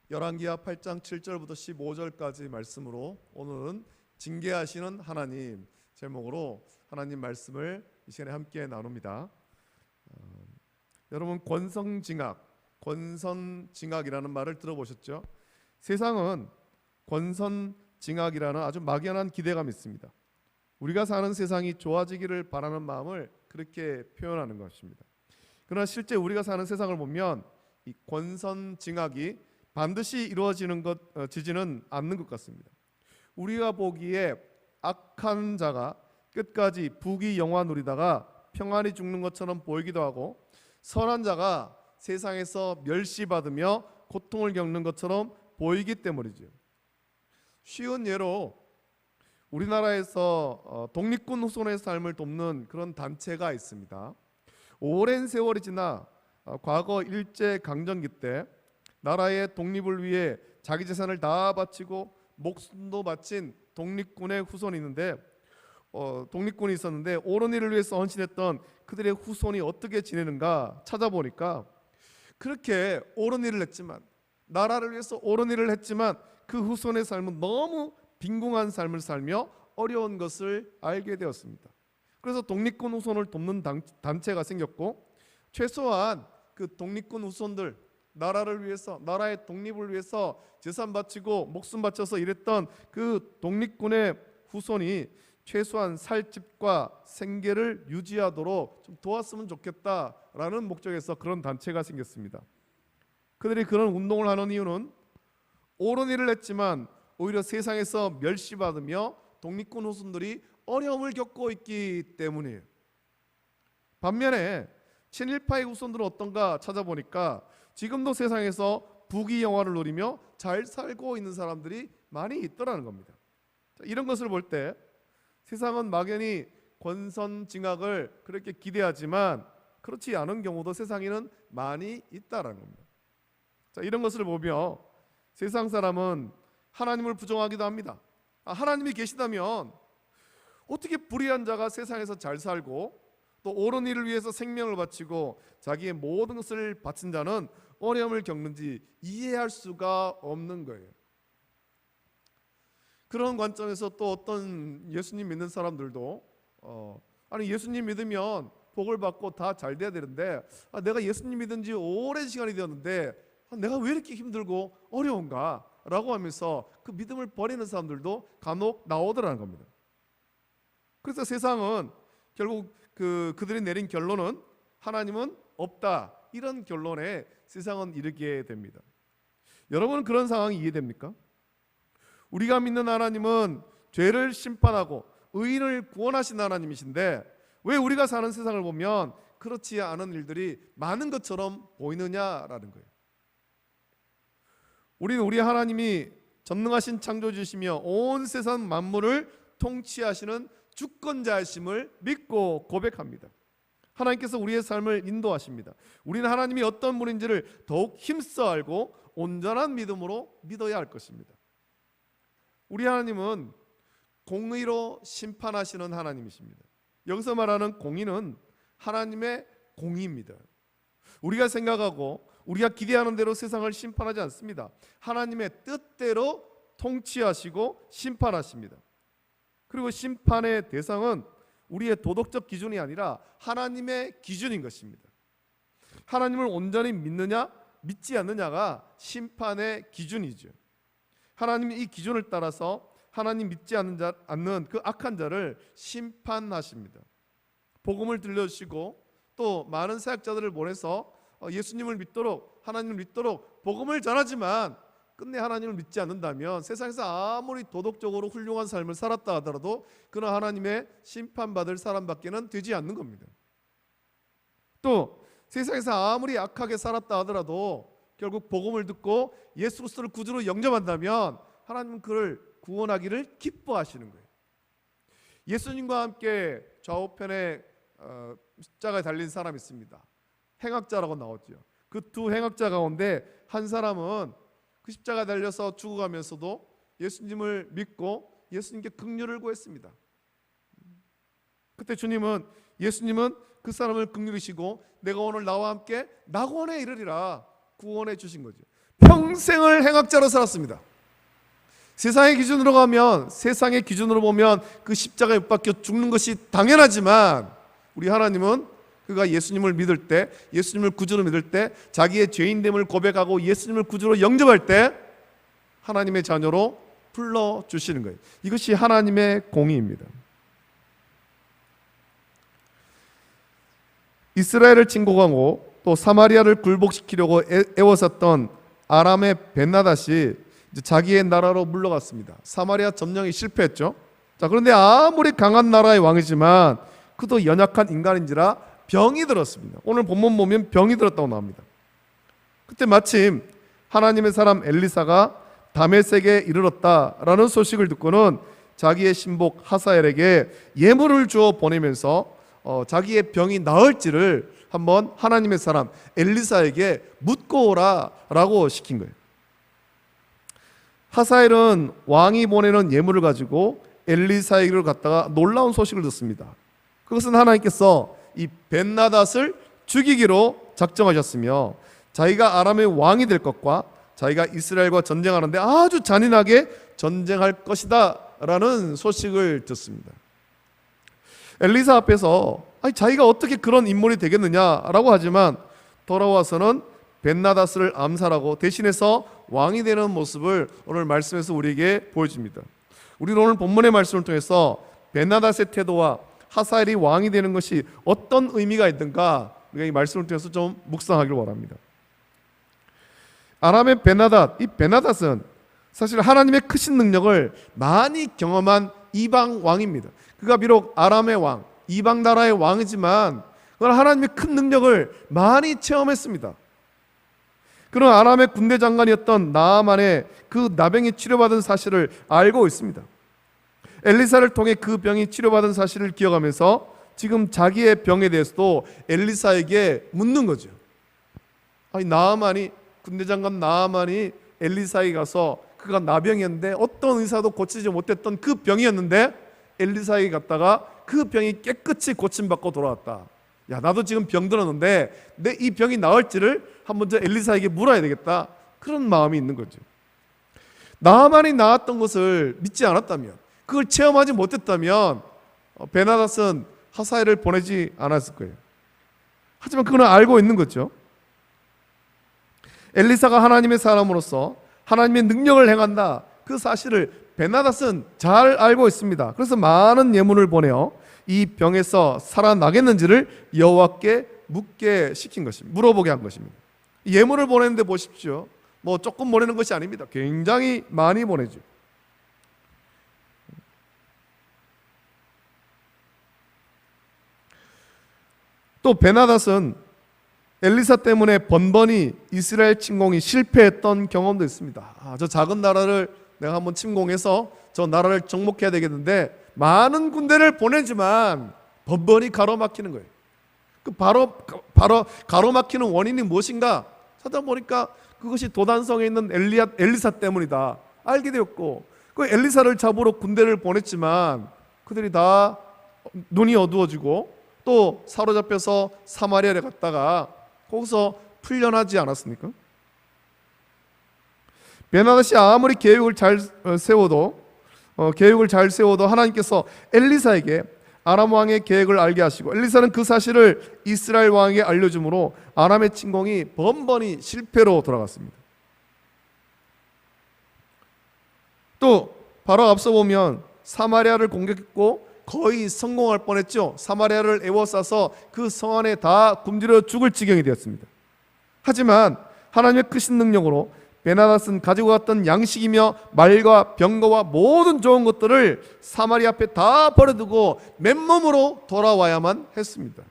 열왕기하 8장 7절부터 15절까지 말씀으로 오늘은 징계하시는 하나님 제목으로 하나님 말씀을 이 시간에 함께 나눕니다. 여러분 권선징악이라는 말을 들어보셨죠? 세상은 권선징악이라는 아주 막연한 기대감이 있습니다. 우리가 사는 세상이 좋아지기를 바라는 마음을 그렇게 표현하는 것입니다. 그러나 실제 우리가 사는 세상을 보면 이 권선징악이 반드시 이루어지지는 않는 것 같습니다. 우리가 보기에 악한 자가 끝까지 부귀영화 누리다가 평안히 죽는 것처럼 보이기도 하고, 선한 자가 세상에서 멸시받으며 고통을 겪는 것처럼 보이기 때문이죠. 쉬운 예로 우리나라에서 독립군 후손의 삶을 돕는 그런 단체가 있습니다. 오랜 세월이 지나 과거 일제강점기 때 나라의 독립을 위해 자기 재산을 다 바치고 목숨도 바친 독립군의 후손이 있는데 독립군이 있었는데 옳은 일을 위해서 헌신했던 그들의 후손이 어떻게 지내는가 찾아보니까, 그렇게 옳은 일을 했지만, 나라를 위해서 옳은 일을 했지만 그 후손의 삶은 너무 빈궁한 삶을 살며 어려운 것을 알게 되었습니다. 그래서 독립군 후손을 돕는 단체가 생겼고, 최소한 그 독립군 후손들, 나라를 위해서, 나라의 독립을 위해서 재산 바치고 목숨 바쳐서 일했던 그 독립군의 후손이 최소한 살 집과 생계를 유지하도록 좀 도왔으면 좋겠다라는 목적에서 그런 단체가 생겼습니다. 그들이 그런 운동을 하는 이유는 옳은 일을 했지만 오히려 세상에서 멸시받으며 독립군 후손들이 어려움을 겪고 있기 때문이에요. 반면에 친일파의 후손들은 어떤가 찾아보니까 지금도 세상에서 부귀영화를 누리며 잘 살고 있는 사람들이 많이 있더라는 겁니다. 이런 것을 볼 때 세상은 막연히 권선징악을 그렇게 기대하지만 그렇지 않은 경우도 세상에는 많이 있다라는 겁니다. 이런 것을 보며 세상 사람은 하나님을 부정하기도 합니다. 하나님이 계시다면 어떻게 불의한 자가 세상에서 잘 살고 또 옳은 일을 위해서 생명을 바치고 자기의 모든 것을 바친 자는 어려움을 겪는지 이해할 수가 없는 거예요. 그런 관점에서 또 어떤 예수님 믿는 사람들도 아니 예수님 믿으면 복을 받고 다 잘 돼야 되는데 내가 예수님 믿은 지 오랜 시간이 되었는데 내가 왜 이렇게 힘들고 어려운가 라고 하면서 그 믿음을 버리는 사람들도 간혹 나오더라는 겁니다. 그래서 세상은 결국 그들이 내린 결론은 하나님은 없다, 이런 결론에 세상은 이르게 됩니다. 여러분은 그런 상황이 이해됩니까? 우리가 믿는 하나님은 죄를 심판하고 의인을 구원하신 하나님이신데 왜 우리가 사는 세상을 보면 그렇지 않은 일들이 많은 것처럼 보이느냐라는 거예요. 우리는 우리 하나님이 전능하신 창조주시며 온 세상 만물을 통치하시는 주권자이심을 믿고 고백합니다. 하나님께서 우리의 삶을 인도하십니다. 우리는 하나님이 어떤 분인지를 더욱 힘써 알고 온전한 믿음으로 믿어야 할 것입니다. 우리 하나님은 공의로 심판하시는 하나님이십니다. 여기서 말하는 공의는 하나님의 공의입니다. 우리가 생각하고 우리가 기대하는 대로 세상을 심판하지 않습니다. 하나님의 뜻대로 통치하시고 심판하십니다. 그리고 심판의 대상은 우리의 도덕적 기준이 아니라 하나님의 기준인 것입니다. 하나님을 온전히 믿느냐 믿지 않느냐가 심판의 기준이죠. 하나님이 이 기준을 따라서 하나님 믿지 않는 그 악한 자를 심판하십니다. 복음을 들려주시고 또 많은 사역자들을 보내서 예수님을 믿도록, 하나님을 믿도록 복음을 전하지만 끝내 하나님을 믿지 않는다면 세상에서 아무리 도덕적으로 훌륭한 삶을 살았다 하더라도 그는 하나님의 심판받을 사람밖에는 되지 않는 겁니다. 또 세상에서 아무리 악하게 살았다 하더라도 결국 복음을 듣고 예수 그리스도를 구주로 영접한다면 하나님은 그를 구원하기를 기뻐하시는 거예요. 예수님과 함께 좌우편에 십자가에 달린 사람이 있습니다. 행악자라고 나오죠. 그 두 행악자 가운데 한 사람은 그 십자가에 달려서 죽어가면서도 예수님을 믿고 예수님께 긍휼을 구했습니다. 그때 예수님은 그 사람을 긍휼히시고 내가 오늘 나와 함께 낙원에 이르리라 구원해 주신 거죠. 평생을 행악자로 살았습니다. 세상의 기준으로 가면, 세상의 기준으로 보면 그 십자가에 못 박혀 죽는 것이 당연하지만 우리 하나님은 그가 예수님을 믿을 때, 예수님을 구주로 믿을 때, 자기의 죄인됨을 고백하고 예수님을 구주로 영접할 때 하나님의 자녀로 불러주시는 거예요. 이것이 하나님의 공의입니다. 이스라엘을 침공하고 또 사마리아를 굴복시키려고 애워쌌던 아람의 벤하닷이 자기의 나라로 물러갔습니다. 사마리아 점령이 실패했죠. 자, 그런데 아무리 강한 나라의 왕이지만 그도 연약한 인간인지라 병이 들었습니다. 오늘 본문 보면 병이 들었다고 나옵니다. 그때 마침 하나님의 사람 엘리사가 다메섹에 이르렀다라는 소식을 듣고는 자기의 신복 하사엘에게 예물을 주어 보내면서 자기의 병이 나을지를 한번 하나님의 사람 엘리사에게 묻고 오라라고 시킨 거예요. 하사엘은 왕이 보내는 예물을 가지고 엘리사에게로 갔다가 놀라운 소식을 듣습니다. 그것은 하나님께서 이 벤하닷을 죽이기로 작정하셨으며 자기가 아람의 왕이 될 것과 자기가 이스라엘과 전쟁하는데 아주 잔인하게 전쟁할 것이다 라는 소식을 듣습니다. 엘리사 앞에서 자기가 어떻게 그런 인물이 되겠느냐라고 하지만 돌아와서는 벤하닷을 암살하고 대신해서 왕이 되는 모습을 오늘 말씀에서 우리에게 보여줍니다. 우리는 오늘 본문의 말씀을 통해서 벤하닷의 태도와 하사엘이 왕이 되는 것이 어떤 의미가 있는가 우리가 이 말씀을 통해서 좀 묵상하길 원합니다. 아람의 벤하닷, 이 벤하닷은 사실 하나님의 크신 능력을 많이 경험한 이방 왕입니다. 그가 비록 아람의 왕, 이방 나라의 왕이지만 그건 하나님의 큰 능력을 많이 체험했습니다. 그런 아람의 군대 장관이었던 나아만의 그 나병이 치료받은 사실을 알고 있습니다. 엘리사를 통해 그 병이 치료받은 사실을 기억하면서 지금 자기의 병에 대해서도 엘리사에게 묻는 거죠. 아니, 나아만이, 군대 장관 나아만이 엘리사에게 가서 그가 나병이었는데 어떤 의사도 고치지 못했던 그 병이었는데 엘리사에게 갔다가 그 병이 깨끗이 고침받고 돌아왔다. 야, 나도 지금 병 들었는데 내 이 병이 나을지를 한번 저 엘리사에게 물어야 되겠다. 그런 마음이 있는 거죠. 나아만이 나았던 것을 믿지 않았다면, 그걸 체험하지 못했다면 벤하닷은 하사엘을 보내지 않았을 거예요. 하지만 그는 알고 있는 거죠. 엘리사가 하나님의 사람으로서 하나님의 능력을 행한다, 그 사실을 벤하닷은 잘 알고 있습니다. 그래서 많은 예물을 보내어 이 병에서 살아나겠는지를 여호와께 묻게 시킨 것입니다. 물어보게 한 것입니다. 예물을 보내는데 보십시오. 뭐 조금 보내는 것이 아닙니다. 굉장히 많이 보내죠. 또 벤하닷은 엘리사 때문에 번번이 이스라엘 침공이 실패했던 경험도 있습니다. 저 작은 나라를 내가 한번 침공해서 저 나라를 정복해야 되겠는데 많은 군대를 보내지만 번번이 가로막히는 거예요. 그 바로 가로막히는 원인이 무엇인가 찾아보니까 그것이 도단성에 있는 엘리사 때문이다 알게 되었고, 그 엘리사를 잡으러 군대를 보냈지만 그들이 다 눈이 어두워지고 또 사로잡혀서 사마리아에 갔다가 거기서 풀려나지 않았습니까? 벤하닷이 아무리 계획을 잘 세워도 하나님께서 엘리사에게 아람 왕의 계획을 알게 하시고 엘리사는 그 사실을 이스라엘 왕에게 알려주므로 아람의 침공이 번번이 실패로 돌아갔습니다. 또 바로 앞서 보면 사마리아를 공격했고 거의 성공할 뻔했죠. 사마리아를 에워싸서 그 성 안에 다 굶주려 죽을 지경이 되었습니다. 하지만 하나님의 크신 능력으로 벤하닷은 가지고 갔던 양식이며 말과 병거와 모든 좋은 것들을 사마리아 앞에 다 버려두고 맨몸으로 돌아와야만 했습니다.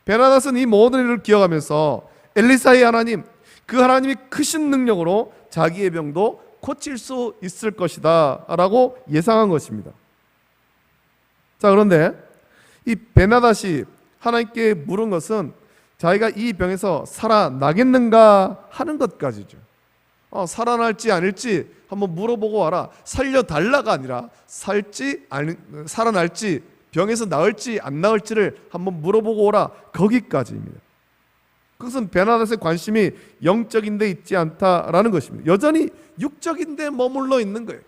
벤하닷은 이 모든 일을 기억하면서 엘리사의 하나님, 그 하나님이 크신 능력으로 자기의 병도 고칠 수 있을 것이다 라고 예상한 것입니다. 자, 그런데 이 벤하닷이 하나님께 물은 것은 자기가 이 병에서 살아나겠는가 하는 것까지죠. 살아날지 아닐지 한번 물어보고 와라. 살려달라가 아니라 살아날지 병에서 나을지 안 나을지를 한번 물어보고 오라, 거기까지입니다. 그것은 베나닷의 관심이 영적인 데 있지 않다라는 것입니다. 여전히 육적인 데 머물러 있는 거예요.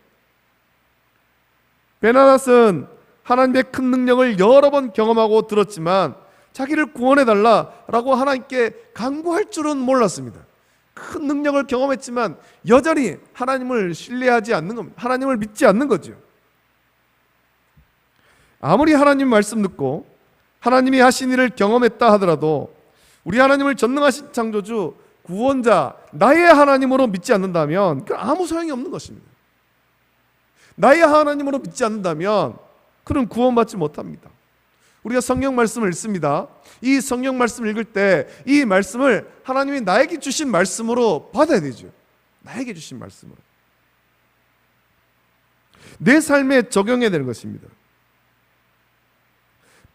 베나닷은 하나님의 큰 능력을 여러 번 경험하고 들었지만 자기를 구원해달라라고 하나님께 간구할 줄은 몰랐습니다. 큰 능력을 경험했지만 여전히 하나님을 신뢰하지 않는 겁니다. 하나님을 믿지 않는 거죠. 아무리 하나님 말씀 듣고 하나님이 하신 일을 경험했다 하더라도 우리 하나님을 전능하신 창조주, 구원자, 나의 하나님으로 믿지 않는다면 그건 아무 소용이 없는 것입니다. 나의 하나님으로 믿지 않는다면 그는 구원받지 못합니다. 우리가 성경 말씀을 읽습니다. 이 성경 말씀을 읽을 때 이 말씀을 하나님이 나에게 주신 말씀으로 받아야 되죠. 나에게 주신 말씀으로. 내 삶에 적용해야 되는 것입니다.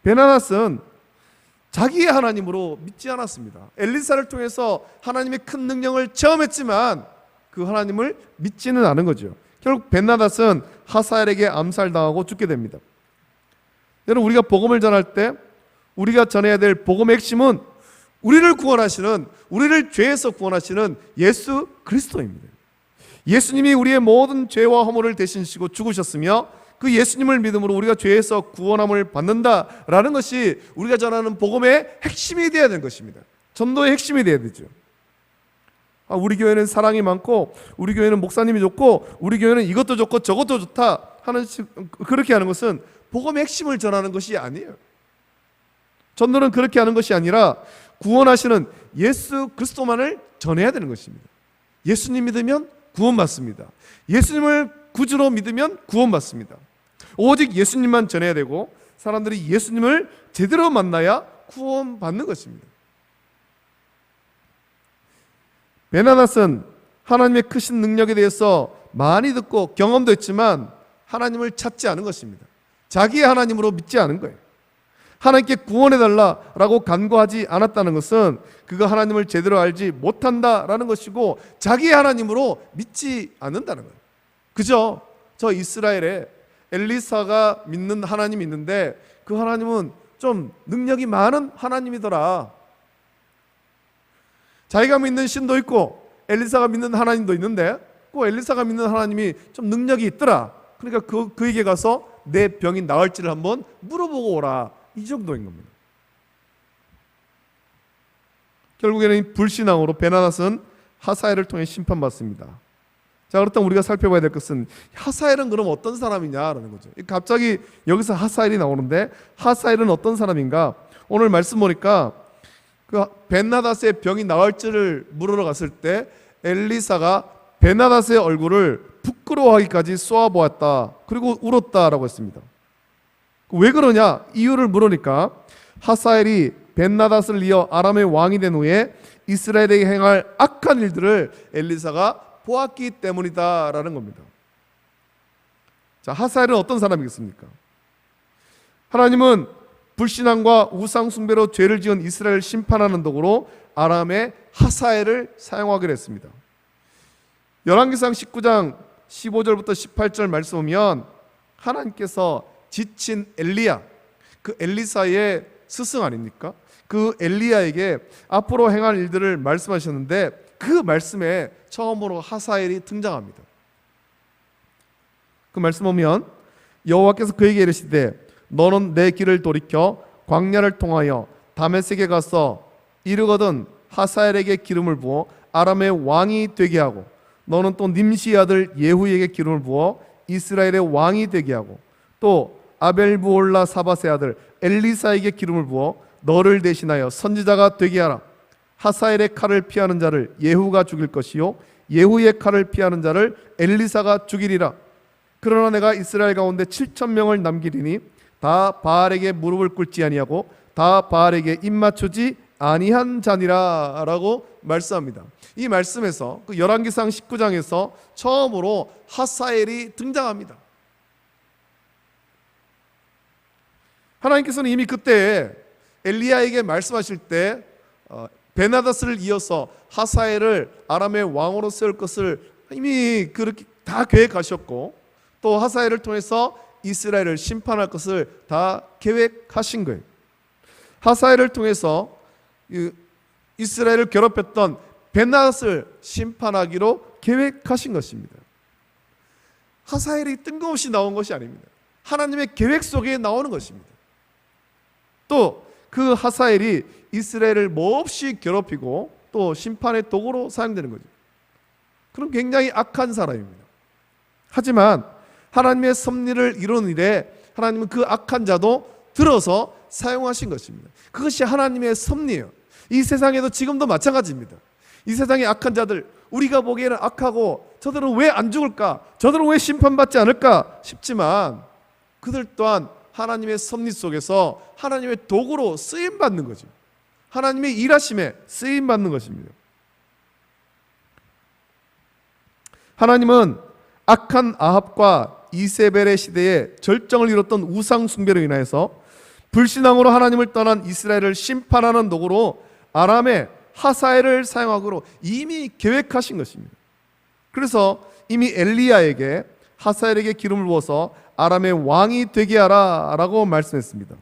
베나닷은 자기의 하나님으로 믿지 않았습니다. 엘리사를 통해서 하나님의 큰 능력을 체험했지만 그 하나님을 믿지는 않은 거죠. 결국 베나닷은 하사엘에게 암살당하고 죽게 됩니다. 여러분, 우리가 복음을 전할 때 우리가 전해야 될 복음의 핵심은 우리를 구원하시는, 우리를 죄에서 구원하시는 예수 그리스도입니다. 예수님이 우리의 모든 죄와 허물을 대신시고 죽으셨으며 그 예수님을 믿음으로 우리가 죄에서 구원함을 받는다라는 것이 우리가 전하는 복음의 핵심이 되어야 되는 것입니다. 전도의 핵심이 되어야 되죠. 우리 교회는 사랑이 많고 우리 교회는 목사님이 좋고 우리 교회는 이것도 좋고 저것도 좋다 하는 그렇게 하는 것은 복음의 핵심을 전하는 것이 아니에요. 전도는 그렇게 하는 것이 아니라 구원하시는 예수 그리스도만을 전해야 되는 것입니다. 예수님 믿으면 구원받습니다. 예수님을 구주로 믿으면 구원받습니다. 오직 예수님만 전해야 되고 사람들이 예수님을 제대로 만나야 구원받는 것입니다. 베나닷은 하나님의 크신 능력에 대해서 많이 듣고 경험도 했지만 하나님을 찾지 않은 것입니다. 자기의 하나님으로 믿지 않은 거예요. 하나님께 구원해달라라고 간구하지 않았다는 것은 그가 하나님을 제대로 알지 못한다라는 것이고 자기의 하나님으로 믿지 않는다는 거예요. 그죠? 저 이스라엘에 엘리사가 믿는 하나님이 있는데 그 하나님은 좀 능력이 많은 하나님이더라. 자기가 믿는 신도 있고 엘리사가 믿는 하나님도 있는데 그 엘리사가 믿는 하나님이 좀 능력이 있더라. 그러니까 그에게 가서 내 병이 나을지를 한번 물어보고 오라. 이 정도인 겁니다. 결국에는 불신앙으로 베나닷은 하사엘을 통해 심판받습니다. 자, 그렇다면 우리가 살펴봐야 될 것은 하사엘은 그럼 어떤 사람이냐라는 거죠. 갑자기 여기서 하사엘이 나오는데 하사엘은 어떤 사람인가? 오늘 말씀 보니까 그 베나닷의 병이 나을지를 물으러 갔을 때 엘리사가 베나닷의 얼굴을 부끄러워하기까지 쏘아보았다. 그리고 울었다라고 했습니다. 왜 그러냐? 이유를 물으니까 하사엘이 벤나닷을 이어 아람의 왕이 된 후에 이스라엘에게 행할 악한 일들을 엘리사가 보았기 때문이다라는 겁니다. 자, 하사엘은 어떤 사람이겠습니까? 하나님은 불신앙과 우상 숭배로 죄를 지은 이스라엘을 심판하는 도구로 아람의 하사엘을 사용하기로 했습니다. 열왕기상 19장 15절부터 18절 말씀 보면 하나님께서 지친 엘리야, 그 엘리사의 스승 아닙니까? 그 엘리야에게 앞으로 행할 일들을 말씀하셨는데 그 말씀에 처음으로 하사엘이 등장합니다. 그 말씀 보면 여호와께서 그에게 이르시되 너는 내 길을 돌이켜 광야를 통하여 다메섹에 가서 이르거든 하사엘에게 기름을 부어 아람의 왕이 되게 하고 너는 또 님시의 아들 예후에게 기름을 부어 이스라엘의 왕이 되게 하고 또 아벨부올라 사밧의 아들 엘리사에게 기름을 부어 너를 대신하여 선지자가 되게 하라. 하사엘의 칼을 피하는 자를 예후가 죽일 것이요 예후의 칼을 피하는 자를 엘리사가 죽이리라. 그러나 내가 이스라엘 가운데 7,000명을 남기리니 다 바알에게 무릎을 꿇지 아니하고 다 바알에게 입맞추지 아니한 자니라 라고 말씀합니다. 이 말씀에서 그 열왕기상 19장에서 처음으로 하사엘이 등장합니다. 하나님께서는 이미 그때 엘리야에게 말씀하실 때 베나닷을 이어서 하사엘을 아람의 왕으로 세울 것을 이미 그렇게 다 계획하셨고 또 하사엘을 통해서 이스라엘을 심판할 것을 다 계획하신 거예요. 하사엘을 통해서 이스라엘을 괴롭혔던 벤하닷을 심판하기로 계획하신 것입니다. 하사엘이 뜬금없이 나온 것이 아닙니다. 하나님의 계획 속에 나오는 것입니다. 또 그 하사엘이 이스라엘을 몹시 괴롭히고 또 심판의 도구로 사용되는 거죠. 그럼 굉장히 악한 사람입니다. 하지만 하나님의 섭리를 이루는 일에 하나님은 그 악한 자도 들어서 사용하신 것입니다. 그것이 하나님의 섭리예요. 이 세상에도 지금도 마찬가지입니다. 이 세상의 악한 자들, 우리가 보기에는 악하고 저들은 왜 안 죽을까? 저들은 왜 심판받지 않을까? 싶지만 그들 또한 하나님의 섭리 속에서 하나님의 도구로 쓰임받는 거죠. 하나님의 일하심에 쓰임받는 것입니다. 하나님은 악한 아합과 이세벨의 시대에 절정을 이뤘던 우상 숭배로 인하여서 불신앙으로 하나님을 떠난 이스라엘을 심판하는 도구로 아람의 하사엘을 사용하기로 이미 계획하신 것입니다. 그래서 이미 엘리야에게 하사엘에게 기름을 부어서 아람의 왕이 되게 하라 라고 말씀했습니다.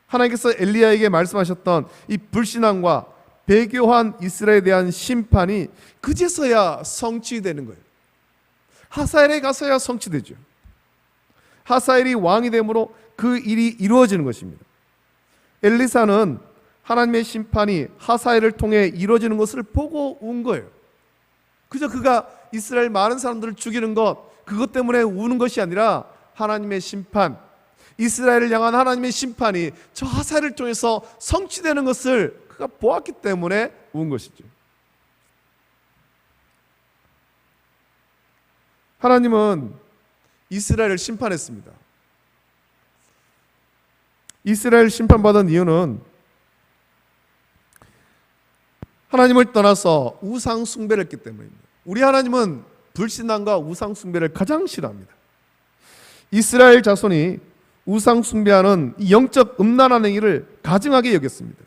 하나님께서 엘리야에게 말씀하셨던 이 불신앙과 배교한 이스라엘에 대한 심판이 그제서야 성취되는 거예요. 하사엘에 가서야 성취되죠. 하사엘이 왕이 되므로 그 일이 이루어지는 것입니다. 엘리사는 하나님의 심판이 하사엘을 통해 이루어지는 것을 보고 운 거예요. 그저 그가 이스라엘 많은 사람들을 죽이는 것, 그것 때문에 우는 것이 아니라 하나님의 심판, 이스라엘을 향한 하나님의 심판이 저 하사엘을 통해서 성취되는 것을 그가 보았기 때문에 운 것이죠. 하나님은 이스라엘을 심판했습니다. 이스라엘 심판받은 이유는 하나님을 떠나서 우상 숭배를 했기 때문입니다. 우리 하나님은 불신앙과 우상 숭배를 가장 싫어합니다. 이스라엘 자손이 우상 숭배하는 이 영적 음란한 행위를 가증하게 여겼습니다.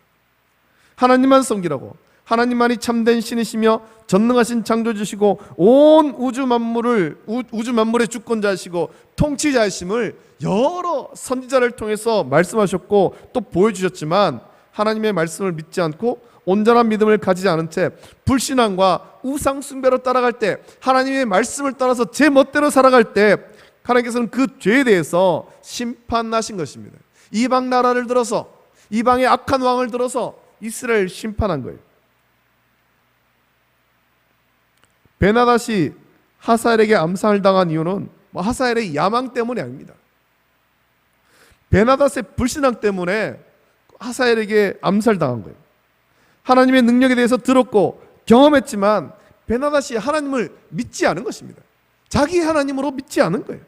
하나님만 섬기라고, 하나님만이 참된 신이시며 전능하신 창조주시고 온 우주 만물의 주권자이시고 통치자이심을 여러 선지자를 통해서 말씀하셨고 또 보여주셨지만 하나님의 말씀을 믿지 않고 온전한 믿음을 가지지 않은 채 불신앙과 우상 숭배로 따라갈 때, 하나님의 말씀을 따라서 제 멋대로 살아갈 때 하나님께서는 그 죄에 대해서 심판하신 것입니다. 이방 나라를 들어서, 이방의 악한 왕을 들어서 이스라엘 심판한 거예요. 벤하닷이 하사엘에게 암살을 당한 이유는 하사엘의 야망 때문이 아닙니다. 벤하닷의 불신앙 때문에 하사엘에게 암살당한 거예요. 하나님의 능력에 대해서 들었고 경험했지만 벤하닷이 하나님을 믿지 않은 것입니다. 자기 하나님으로 믿지 않은 거예요.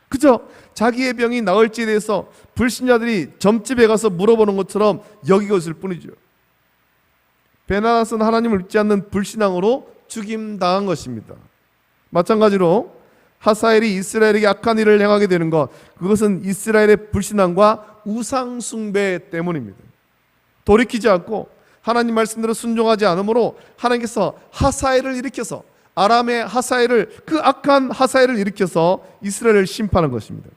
그저 자기의 병이 나을지에 대해서 불신자들이 점집에 가서 물어보는 것처럼 여기고 있을 뿐이죠. 벤하닷은 하나님을 믿지 않는 불신앙으로 죽임당한 것입니다. 마찬가지로 하사엘이 이스라엘에게 악한 일을 행하게 되는 것, 그것은 이스라엘의 불신앙과 우상 숭배 때문입니다. 돌이키지 않고 하나님 말씀대로 순종하지 않으므로 하나님께서 하사엘을 일으켜서, 아람의 하사엘을, 그 악한 하사엘을 일으켜서 이스라엘을 심판한 것입니다.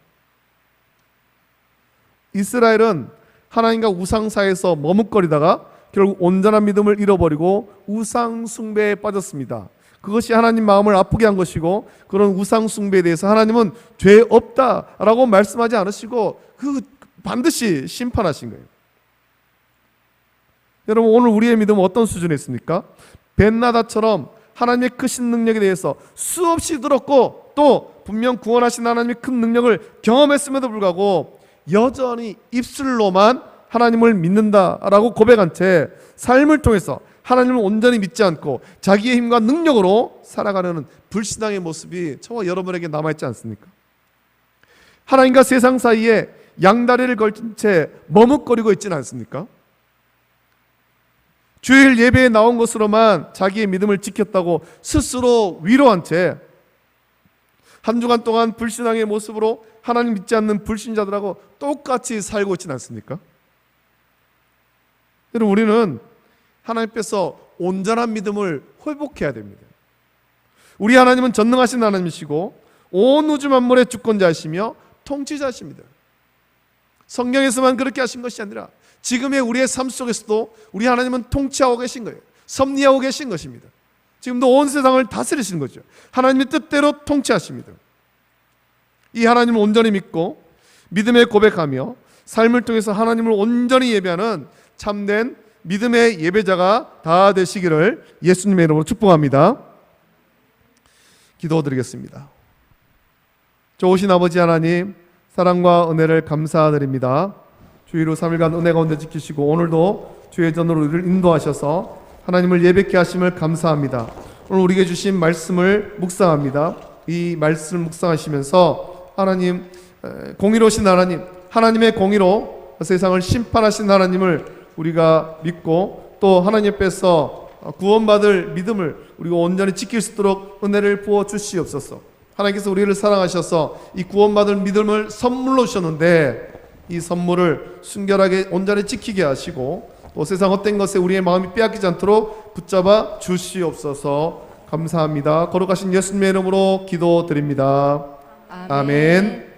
이스라엘은 하나님과 우상 사이에서 머뭇거리다가 결국 온전한 믿음을 잃어버리고 우상 숭배에 빠졌습니다. 그것이 하나님 마음을 아프게 한 것이고, 그런 우상 숭배에 대해서 하나님은 죄 없다라고 말씀하지 않으시고 그 반드시 심판하신 거예요. 여러분, 오늘 우리의 믿음은 어떤 수준에 있습니까? 벤하닷처럼 하나님의 크신 능력에 대해서 수없이 들었고 또 분명 구원하신 하나님의 큰 능력을 경험했음에도 불구하고 여전히 입술로만 하나님을 믿는다라고 고백한 채 삶을 통해서 하나님을 온전히 믿지 않고 자기의 힘과 능력으로 살아가는 불신앙의 모습이 저와 여러분에게 남아있지 않습니까? 하나님과 세상 사이에 양다리를 걸친 채 머뭇거리고 있지는 않습니까? 주일 예배에 나온 것으로만 자기의 믿음을 지켰다고 스스로 위로한 채 한 주간 동안 불신앙의 모습으로 하나님 믿지 않는 불신자들하고 똑같이 살고 있지는 않습니까? 여러분, 우리는 하나님께서 온전한 믿음을 회복해야 됩니다. 우리 하나님은 전능하신 하나님이시고 온 우주 만물의 주권자이시며 통치자이십니다. 성경에서만 그렇게 하신 것이 아니라 지금의 우리의 삶 속에서도 우리 하나님은 통치하고 계신 거예요. 섭리하고 계신 것입니다. 지금도 온 세상을 다스리시는 거죠. 하나님의 뜻대로 통치하십니다. 이 하나님을 온전히 믿고 믿음에 고백하며 삶을 통해서 하나님을 온전히 예배하는 참된 믿음의 예배자가 다 되시기를 예수님의 이름으로 축복합니다. 기도드리겠습니다. 좋으신 아버지 하나님, 사랑과 은혜를 감사드립니다. 주의로 3일간 은혜 가운데 지키시고 오늘도 주의 전으로 우리를 인도하셔서 하나님을 예배케 하심을 감사합니다. 오늘 우리에게 주신 말씀을 묵상합니다. 이 말씀을 묵상하시면서 하나님, 공의로우신 하나님, 하나님의 공의로 세상을 심판하신 하나님을 우리가 믿고 또 하나님 앞에서 구원받을 믿음을 우리가 온전히 지킬 수 있도록 은혜를 부어 주시옵소서. 하나님께서 우리를 사랑하셔서 이 구원받을 믿음을 선물로 주셨는데 이 선물을 순결하게 온전히 지키게 하시고 또 세상 헛된 것에 우리의 마음이 빼앗기지 않도록 붙잡아 주시옵소서. 감사합니다. 거룩하신 예수님의 이름으로 기도드립니다. 아멘.